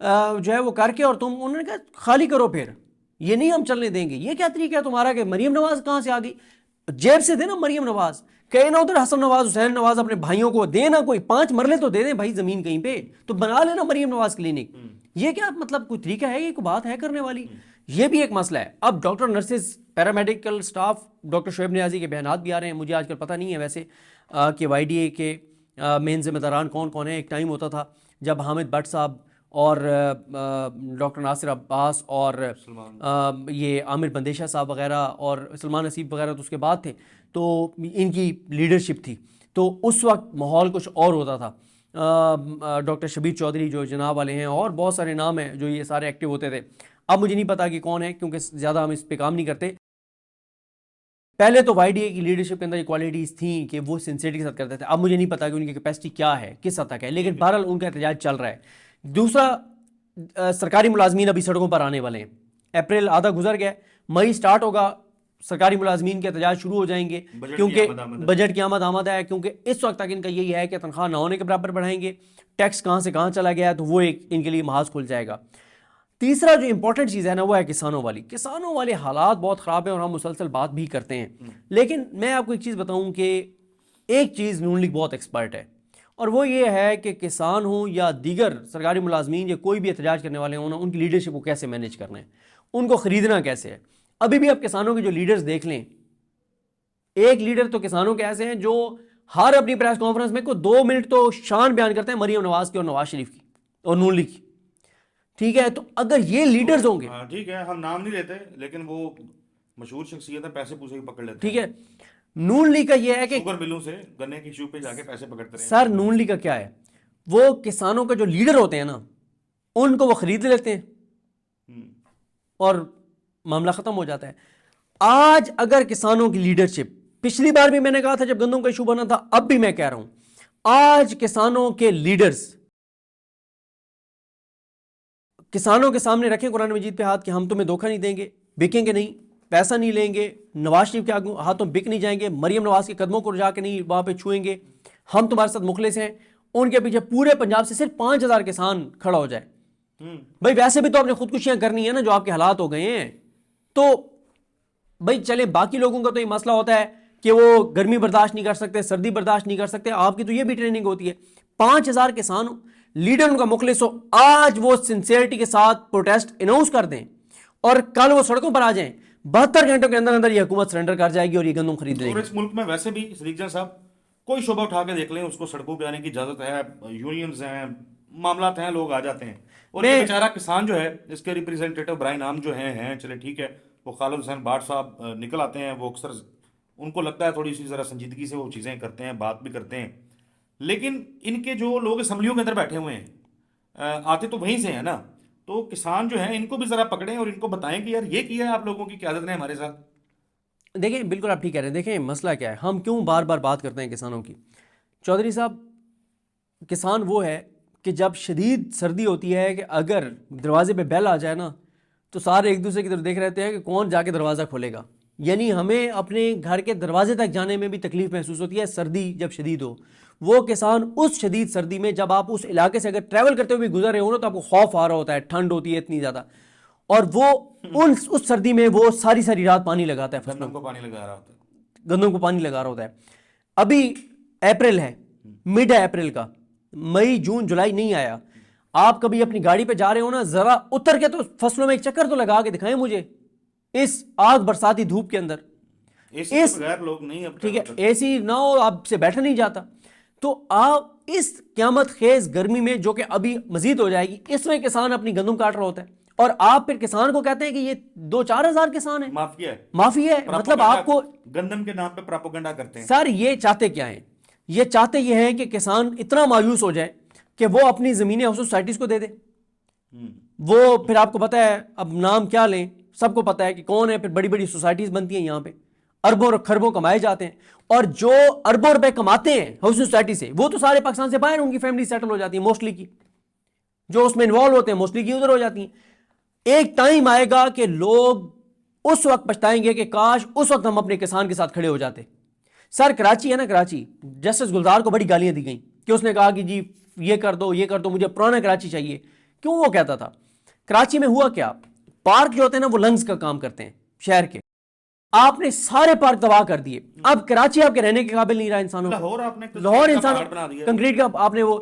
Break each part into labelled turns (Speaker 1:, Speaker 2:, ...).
Speaker 1: جو ہے وہ کر کے اور تم، انہوں نے کہا خالی کرو پھر، یہ نہیں ہم چلنے دیں گے. یہ کیا طریقہ ہے تمہارا کہ مریم نواز کہاں سے آ گئی؟ جیب سے دے نا مریم نواز، کہیں نہ ادھر حسن نواز حسین نواز اپنے بھائیوں کو دے نا، کوئی 5 مرلے تو دے دیں بھائی زمین کہیں پہ، تو بنا لینا مریم نواز کلینک. یہ کیا مطلب کوئی طریقہ ہے؟ یہ کوئی بات ہے کرنے والی؟ یہ بھی ایک مسئلہ ہے. اب doctor nurses paramedical staff, doctor Shoaib Niazi کے بیانات بھی آ رہے ہیں. مجھے آج کل پتہ نہیں ہے ویسے کہ وائی ڈی اے کے مین ذمہ داران کون کون ہیں. ایک ٹائم ہوتا تھا جب حامد بٹ صاحب اور ڈاکٹر ناصر عباس اور یہ عامر بندیشہ صاحب وغیرہ اور سلمان نصیب وغیرہ تو اس کے بعد تھے، تو ان کی لیڈرشپ تھی. تو اس وقت ماحول کچھ اور ہوتا تھا. ڈاکٹر شبیر چودھری جو جناب والے ہیں، اور بہت سارے نام ہیں جو یہ سارے ایکٹیو ہوتے تھے. اب مجھے نہیں پتا کہ کون ہے، کیونکہ زیادہ ہم اس پہ کام نہیں کرتے. پہلے تو وائی ڈی اے کی لیڈرشپ کے اندر یہ کوالٹیز تھیں کہ وہ سنسیئرٹی کے ساتھ کرتے تھے. اب مجھے نہیں پتا کہ ان کی کیپیسٹی کیا ہے، کس حد تک ہے، لیکن بہرحال ان کا احتجاج چل رہا ہے. دوسرا، سرکاری ملازمین ابھی سڑکوں پر آنے والے ہیں. اپریل آدھا گزر گیا، مئی سٹارٹ ہوگا، سرکاری ملازمین کے احتجاج شروع ہو جائیں گے، کیونکہ بجٹ کی آمد ہے. کیونکہ اس وقت تک ان کا یہی ہے کہ تنخواہ نہ ہونے کے برابر بڑھائیں گے، ٹیکس کہاں سے کہاں چلا گیا ہے، تو وہ ایک ان کے لیے محاذ کھل جائے گا. تیسرا جو امپورٹنٹ چیز ہے نا، وہ ہے کسانوں والی. کسانوں والے حالات بہت خراب ہیں اور ہم مسلسل بات بھی کرتے ہیں. لیکن میں آپ کو ایک چیز بتاؤں کہ ایک چیز نون لیگ بہت ایکسپرٹ ہے، اور وہ یہ ہے کہ کسان ہوں یا دیگر سرکاری ملازمین یا کوئی بھی احتجاج کرنے والے ہوں، ان کی لیڈرشپ کو کیسے مینیج کرنا ہے، ان کو خریدنا کیسے ہے. ابھی بھی آپ کسانوں کے جو لیڈرز دیکھ لیں، ایک لیڈر تو کسانوں کے ایسے ہیں جو ہر اپنی پریس کانفرنس میں کو 2 منٹ تو شان بیان کرتے ہیں مریم نواز کی اور نواز شریف کی اور نون لیگ کی. ٹھیک ہے، تو اگر یہ لیڈرز ہوں گے،
Speaker 2: ٹھیک ہے ہم نام نہیں لیتے، لیکن وہ مشہور شخصیت ہے، پیسے پوسے پکڑ لیتے
Speaker 1: ٹھیک ہے. نون لیگ کا یہ ہے کہ
Speaker 2: شوگر ملوں سے گنے کی ایشو پہ جا کے پیسے پکڑتے رہے.
Speaker 1: سر نون لیگ کا کیا ہے، وہ کسانوں کے جو لیڈر ہوتے ہیں نا، ان کو وہ خرید لیتے ہیں اور معاملہ ختم ہو جاتا ہے. آج اگر کسانوں کی لیڈرشپ، پچھلی بار بھی میں نے کہا تھا جب گندم کا ایشو بنا تھا، اب بھی میں کہہ رہا ہوں، آج کسانوں کے لیڈرز کسانوں کے سامنے رکھیں قرآن مجید پہ ہاتھ کہ ہم تمہیں دھوکہ نہیں دیں گے، بکیں گے نہیں، پیسہ نہیں لیں گے، نواز شریف کے ہاتھوں بک نہیں جائیں گے، مریم نواز کے قدموں کو جا کے نہیں وہاں پہ چھوئیں گے، ہم تمہارے ساتھ مخلص ہیں. ان کے پیچھے پورے پنجاب سے صرف 5000 کسان کھڑا ہو جائے. بھائی ویسے بھی تو اپنے خودکشیاں کرنی ہے نا جو آپ کے حالات ہو گئے ہیں. تو بھائی چلے، باقی لوگوں کا تو یہ مسئلہ ہوتا ہے کہ وہ گرمی برداشت نہیں کر سکتے، سردی برداشت نہیں کر سکتے. آپ کی تو یہ بھی ٹریننگ ہوتی ہے. 5000 کسان ہو، لیڈر ان کا مخلص ہو، آج وہ سنسیئرٹی کے ساتھ پروٹیسٹ اناؤنس کر دیں اور کل وہ سڑکوں پر آ جائیں، 72 گھنٹوں کے اندر اندر یہ حکومت سرنڈر کر جائے گی اور یہ گندم خرید لے گی.
Speaker 2: اور اس ملک میں ویسے بھی صدیق جان صاحب کوئی شعبہ اٹھا کے دیکھ لیں، اس کو سڑکوں پہ آنے کی اجازت ہے، یونینز ہیں، معاملات ہیں، لوگ آ جاتے ہیں. اور یہ بیچارہ کسان جو ہے، اس کے ریپریزنٹیٹو برائے نام جو ہیں چلے ٹھیک ہے، وہ خالد حسین باٹ صاحب نکل آتے ہیں، وہ اکثر ان کو لگتا ہے تھوڑی سی ذرا سنجیدگی سے وہ چیزیں کرتے ہیں، بات بھی کرتے ہیں. لیکن ان کے جو لوگ اسمبلیوں کے اندر بیٹھے ہوئے ہیں، آتے تو وہیں سے ہیں نا. تو کسان جو ہیں ان کو بھی ذرا پکڑیں اور ان کو بتائیں کہ یار یہ کیا ہے آپ لوگوں کی قیادت نے ہمارے ساتھ.
Speaker 1: دیکھیں بالکل آپ ٹھیک کہہ رہے ہیں. دیکھیں مسئلہ کیا ہے، ہم کیوں بار بار بات کرتے ہیں کسانوں کی. چودھری صاحب، کسان وہ ہے کہ جب شدید سردی ہوتی ہے کہ اگر دروازے پہ بیل آ جائے نا تو سارے ایک دوسرے کی طرف دیکھ رہتے ہیں کہ کون جا کے دروازہ کھولے گا. یعنی ہمیں اپنے گھر کے دروازے تک جانے میں بھی تکلیف محسوس ہوتی ہے سردی جب شدید ہو. وہ کسان اس شدید سردی میں، جب آپ اس علاقے سے اگر ٹریول کرتے ہوئے بھی گزر رہے ہو نا تو آپ کو خوف آ رہا ہوتا ہے، ٹھنڈ ہوتی ہے اتنی زیادہ، اور وہ اس سردی میں وہ ساری رات پانی لگاتا ہے،
Speaker 2: گندم کو پانی لگا رہا ہوتا ہے،
Speaker 1: گندم کو پانی لگا رہا ہوتا ہے. ابھی اپریل ہے، مڈ ہے اپریل کا، مئی جون جولائی نہیں آیا. آپ کبھی اپنی گاڑی پہ جا رہے ہو نا، ذرا اتر کے تو فصلوں میں ایک چکر تو لگا کے دکھائیں مجھے اس آگ برساتی دھوپ کے اندر.
Speaker 2: اے سی کے بغیر لوگ نہیں اب
Speaker 1: ٹھیک ہے، اے سی نہ ہو آپ سے بیٹھا نہیں جاتا. تو آپ اس قیامت خیز گرمی میں جو کہ ابھی مزید ہو جائے گی، اس میں کسان اپنی گندم کاٹ رہا ہوتا ہے اور آپ پھر کسان کو کہتے ہیں کہ یہ 2-4 ہزار کسان ہیں. معافی ہے مطلب آپ کو
Speaker 2: گندم کے نام پہ پراپوگنڈا کرتے ہیں.
Speaker 1: سر یہ چاہتے کیا ہیں؟ یہ چاہتے یہ ہیں کہ کسان اتنا مایوس ہو جائے کہ وہ اپنی زمینیں اس سوسائٹیز کو دے دے. وہ پھر آپ کو پتہ ہے، اب نام کیا لیں، سب کو پتہ ہے کہ کون ہے. پھر بڑی بڑی سوسائٹیز بنتی ہیں، یہاں پہ اربوں اور خربوں کمائے جاتے ہیں، اور جو اربوں روپے کماتے ہیں ہاؤسنگ سوسائٹی سے وہ تو سارے پاکستان سے باہر، ان کی فیملی سیٹل ہو جاتی ہیں موسٹلی کی، جو اس میں انوالو ہوتے ہیں موسٹلی کی ادھر ہو جاتی ہیں. ایک ٹائم آئے گا کہ لوگ اس وقت پچھتائیں گے کہ کاش اس وقت ہم اپنے کسان کے ساتھ کھڑے ہو جاتے. سر کراچی ہے نا، کراچی جسٹس گلزار کو بڑی گالیاں دی گئیں کہ اس نے کہا کہ جی یہ کر دو یہ کر دو، مجھے پرانا کراچی چاہیے. کیوں وہ کہتا تھا؟ کراچی میں ہوا کیا، پارک جو ہوتے ہیں نا وہ لنگز کا کام کرتے ہیں شہر کے، آپ نے سارے پارک تباہ کر دیے، اب کراچی آپ کے رہنے کے قابل نہیں رہا انسانوں، لاہور انسان کنکریٹ کا آپ نے وہ،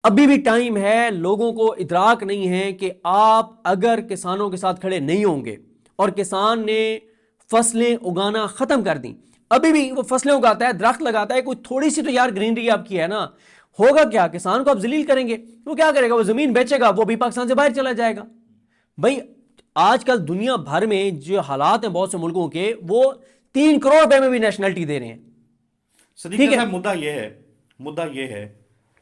Speaker 1: ابھی بھی ٹائم ہے، لوگوں کو ادراک نہیں ہے کہ آپ اگر کسانوں کے ساتھ کھڑے نہیں ہوں گے اور کسان نے فصلیں اگانا ختم کر دیں، ابھی بھی وہ فصلیں اگاتا ہے، درخت لگاتا ہے، کوئی تھوڑی سی تو یار گرینری آپ کی ہے نا، ہوگا کیا؟ کسان کو آپ ذلیل کریں گے، وہ کیا کرے گا؟ وہ زمین بیچے گا، وہ بھی پاکستان سے باہر چلا جائے گا۔ بھائی آج کل دنیا بھر میں جو حالات ہیں بہت سے ملکوں کے، وہ 3 کروڑ روپے میں بھی نیشنلٹی دے رہے ہیں۔
Speaker 2: صدیق صاحب مدعا یہ ہے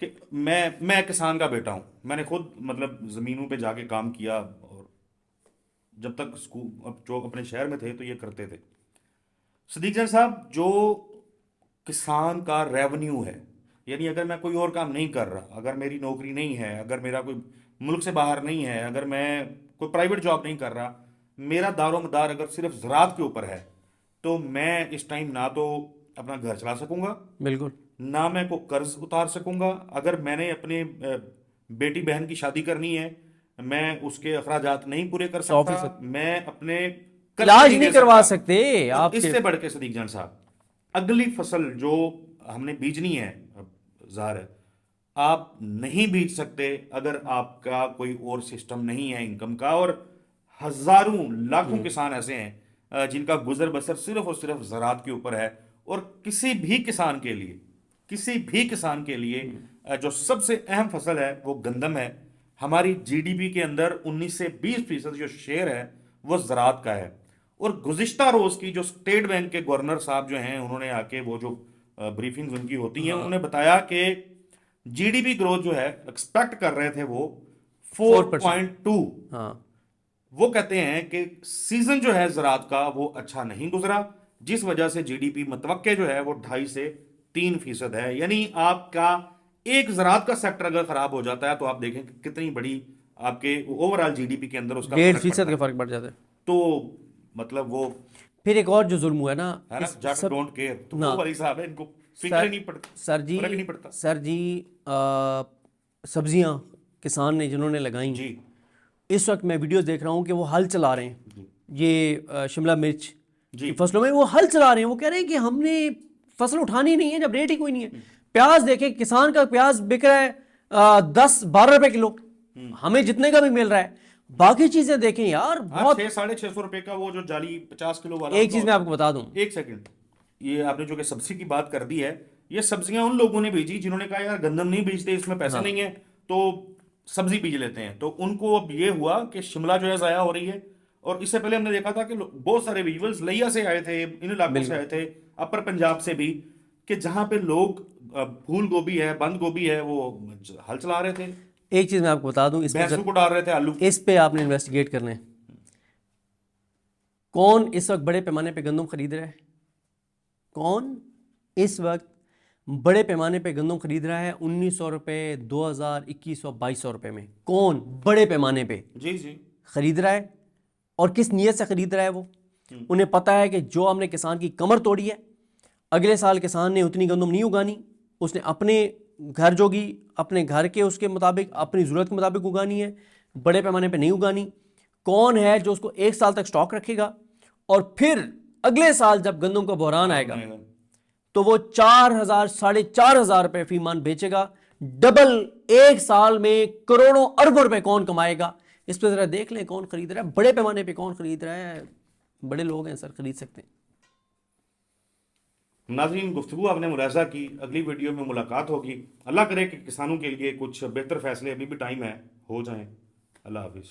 Speaker 2: کہ میں کسان کا بیٹا ہوں، میں نے خود مطلب زمینوں پہ جا کے کام کیا، اور جب تک جو اپنے شہر میں تھے تو یہ کرتے تھے۔ صدیق جان صاحب، جو کسان کا ریونیو ہے، یعنی اگر میں کوئی اور کام نہیں کر رہا، اگر میری نوکری نہیں ہے، اگر میرا کوئی ملک سے باہر نہیں ہے، اگر میں کوئی پرائیویٹ جاب نہیں کر رہا، میرا دار و مدار اگر صرف زراعت کے اوپر ہے، تو میں اس ٹائم نہ تو اپنا گھر چلا سکوں گا،
Speaker 1: بالکل،
Speaker 2: نہ میں کو قرض اتار سکوں گا، اگر میں نے اپنے بیٹی بہن کی شادی کرنی ہے، میں اس کے اخراجات نہیں پورے کر سکتا، میں اپنے
Speaker 1: علاج نہیں کروا سکتے
Speaker 2: اور
Speaker 1: آپ
Speaker 2: اس
Speaker 1: کے۔
Speaker 2: سے بڑھ کے صدیق جان صاحب، اگلی فصل جو ہم نے بیجنی ہے، ظاہر ہے آپ نہیں بیج سکتے اگر آپ کا کوئی اور سسٹم نہیں ہے انکم کا، اور ہزاروں لاکھوں کسان ایسے ہیں جن کا گزر بسر صرف اور صرف زراعت کے اوپر ہے، اور کسی بھی کسان کے لیے جو سب سے اہم فصل ہے وہ گندم ہے۔ ہماری جی ڈی پی کے اندر 19 سے 20% جو شیئر ہے وہ زراعت کا ہے، اور گزشتہ روز کی جو اسٹیٹ بینک کے گورنر صاحب جو ہیں، انہوں نے آ کے وہ جو بریفنگز ان کی ہوتی ہیں، انہوں نے بتایا کہ جی ڈی پی گروتھ جو ہے ایکسپیکٹ کر رہے تھے وہ 4.2،
Speaker 1: ہاں،
Speaker 2: وہ کہتے ہیں کہ سیزن جو ہے زراعت کا وہ اچھا نہیں گزرا، جس وجہ سے جی ڈی پی متوقع جو ہے وہ 2.5 سے 3% ہے۔ یعنی آپ کا ایک زراعت کا سیکٹر اگر خراب ہو جاتا ہے تو آپ دیکھیں کہ کتنی بڑی آپ کے over all G D P کے اندر اس کا
Speaker 1: 1.5% کا فرق پڑ جاتا ہے۔
Speaker 2: تو مطلب وہ
Speaker 1: پھر ایک اور جو ظلم ہوا ہے نا،
Speaker 2: ہے نا، جٹ ڈونٹ کیئر، تو وہ والی صاحب ہے، ان کو فکر نہیں پڑتا، فرق نہیں پڑتا۔
Speaker 1: سر جی سبزیاں کسان نے جنہوں نے لگائیں،
Speaker 2: جی
Speaker 1: اس وقت میں ویڈیوز دیکھ رہا ہوں کہ وہ ہل چلا رہے ہیں، یہ شملہ مرچ کی فصلوں میں وہ ہل چلا رہے ہیں، وہ کہہ رہے ہیں کہ ہم نے فصل اٹھانی نہیں ہے جب ریٹ ہی کوئی نہیں ہے۔ پیاز دیکھیں، کسان کا پیاز بک رہا ہے 10-12 روپے کلو، ہمیں جتنے کا بھی مل رہا ہے۔ باقی چیزیں دیکھیں یار، بہت
Speaker 2: 600-650 روپے کا وہ جو جالی 50 کلو والا۔
Speaker 1: ایک چیز میں آپ کو بتا دوں،
Speaker 2: ایک سیکنڈ، یہ آپ نے جو کہ سبزی کی بات کر دی ہے، یہ سبزیاں ان لوگوں نے بھیجی جنہوں نے کہا یار گندم نہیں بیچتے، اس میں پیسے نہیں ہیں تو سبزی بیج لیتے ہیں، تو ان کو اب یہ ہوا کہ شملہ جو ہے ضائع ہو رہی ہے۔ اور اس سے پہلے ہم نے دیکھا تھا کہ بہت سارے ویورز لیا سے آئے تھے، ان علاقوں سے آئے تھے، اپر پنجاب سے بھی، کہ جہاں پہ لوگ پھول گوبھی ہے، بند گوبھی ہے، وہ ہل چلا رہے تھے۔
Speaker 1: ایک چیز میں آپ کو بتا دوں،
Speaker 2: بھینسوں کو ڈال رہے تھے آلو۔
Speaker 1: اس پہ آپ نے انویسٹیگیٹ کرنا ہے، کون اس وقت بڑے پیمانے پہ گندم خرید رہا ہے؟ کون اس وقت بڑے پیمانے پہ گندم خرید رہا ہے 1900 روپے، 2000، 2100، 2200 روپے میں؟ کون بڑے پیمانے پہ
Speaker 2: جی
Speaker 1: خرید رہا ہے اور کس نیت سے خرید رہا ہے؟ وہ انہیں پتا ہے کہ جو ہم نے کسان کی کمر توڑی ہے، اگلے سال کسان نے اتنی گندم نہیں اگانی، اس نے اپنے گھر جوگی، اپنے گھر کے اس کے مطابق، اپنی ضرورت کے مطابق اگانی ہے، بڑے پیمانے پہ نہیں اگانی۔ کون ہے جو اس کو 1 سال تک سٹاک رکھے گا اور پھر اگلے سال جب گندم کا بحران آئے گا تو وہ 4000 4500 روپے فی من بیچے گا؟ ڈبل ایک سال میں کروڑوں اربوں روپے کون کمائے گا؟ اس پہ ذرا دیکھ لیں کون خرید رہا ہے، بڑے پیمانے پہ کون خرید رہا ہے۔ بڑے لوگ ہیں سر، خرید سکتے ہیں۔
Speaker 2: ناظرین، گفتگو آپ نے ملاحظہ کی، اگلی ویڈیو میں ملاقات ہوگی۔ اللہ کرے کہ کسانوں کے لیے کچھ بہتر فیصلے، ابھی بھی ٹائم ہے، ہو جائیں۔ اللہ حافظ۔